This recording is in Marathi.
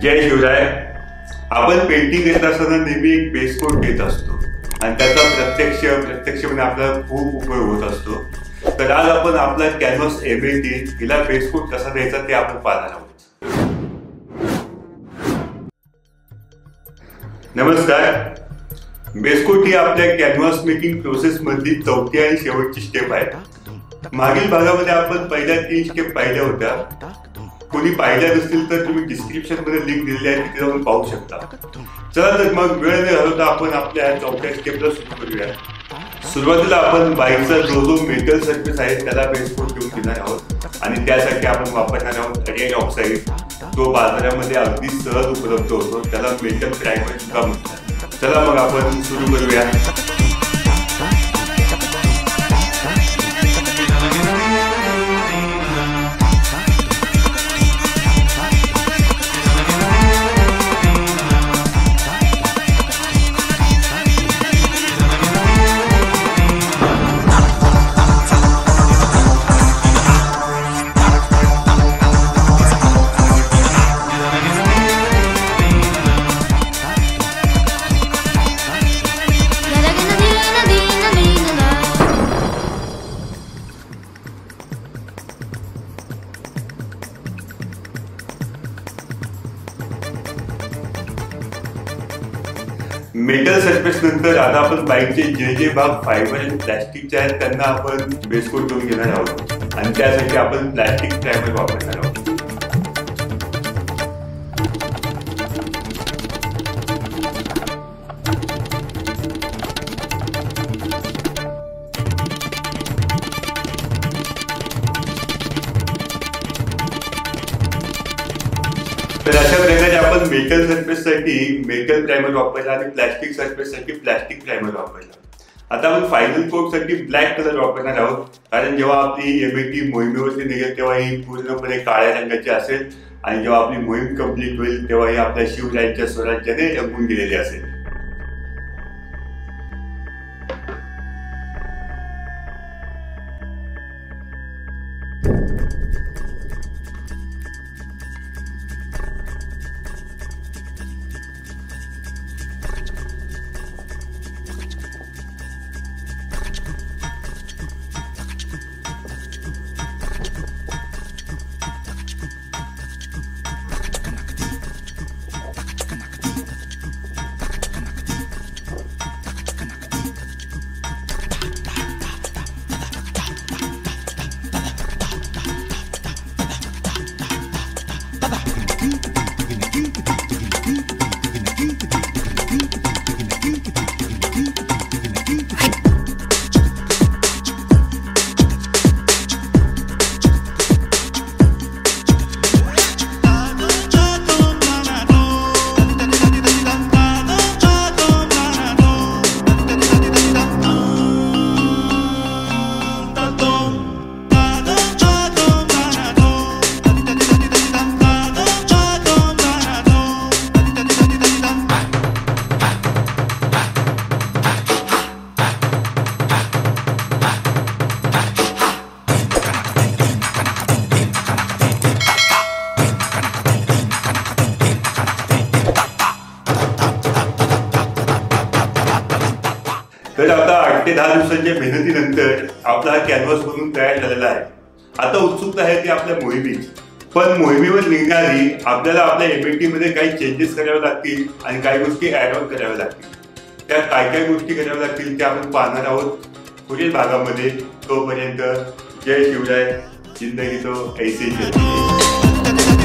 जय शिवराय। आपण पेंटिंग करत असताना नेहमी एक बेस कोट घेत असतो आणि त्याचा प्रत्यक्षपणे आपल्याला खूप उपयोग होत असतो। तर आज आपण आपला कॅनव्हास M80 हिला बेस कोट कसा द्यायचा ते आपण पाहणार आहोत। नमस्कार। बेस कोट ही आपल्या कॅनव्हास मेकिंग प्रोसेस मधली चौथी आणि शेवटची स्टेप आहे। मागील भागामध्ये आपण पहिल्या 3 स्टेप पाहिल्या होत्या। कोणी पाहिल्या नसतील तर तुम्ही डिस्क्रिप्शन मध्ये लिंक दिलेली आहे, तिथे जाऊन पाहू शकता। चला तर मग वेळ न घालवता आपण आपल्या चौथ्या स्टेपला सुरू करूया। सुरुवातीला आपण बाईकचा जो मेटल सरफेस आहे त्याला बेस कोट देऊन घेणार आहोत आणि त्यासाठी आपण वापरणार आहोत रेड ऑक्साईड, जो बाजारामध्ये अगदी सहज उपलब्ध होतो। त्याला मेटल प्रायमर सुद्धा म्हणतात। चला मग आपण सुरू करूया। मेटल सरफेस नंतर आता आपण बाईकचे जे भाग फायबर आणि प्लास्टिकचे आहेत त्यांना आपण बेस कोट देऊन घेणार आहोत आणि त्यासाठी आपण प्लास्टिक प्रायमर वापरणार आहोत। तर अशा प्रकारे आपण मेटल सरफेस साठी मेटल प्रायमर वापरला आणि प्लास्टिक सरफेस साठी प्लास्टिक प्रायमर वापरला। आता आपण फायनल कोट साठी ब्लॅक कलर वापरणार आहोत, कारण जेव्हा आपली M80 मोहिमेवरती निघेल तेव्हा ही पूर्णपणे काळ्या रंगाची असेल आणि जेव्हा आपली मोहीम कंप्लीट होईल तेव्हा ही आपल्या शिवरायांच्या स्वराज्याने रंगून गेलेली असेल। तर आता 8 ते 10 दिवसांच्या मेहनतीनंतर आपला हा कॅनव्हास बनवून तयार झालेला आहे। आता उत्सुकता आहे ती आपल्या मोहिमेची, पण मोहिमेवर निघणारी आपल्याला आपल्या M80 मध्ये काही चेंजेस करावे लागतील आणि काही गोष्टी ऍड ऑन कराव्या लागतील। त्या काय गोष्टी कराव्या लागतील ते आपण पाहणार आहोत पुढील भागामध्ये। तोपर्यंत जय शिवराय, जिंदगी तो ऐसे ही चलती है।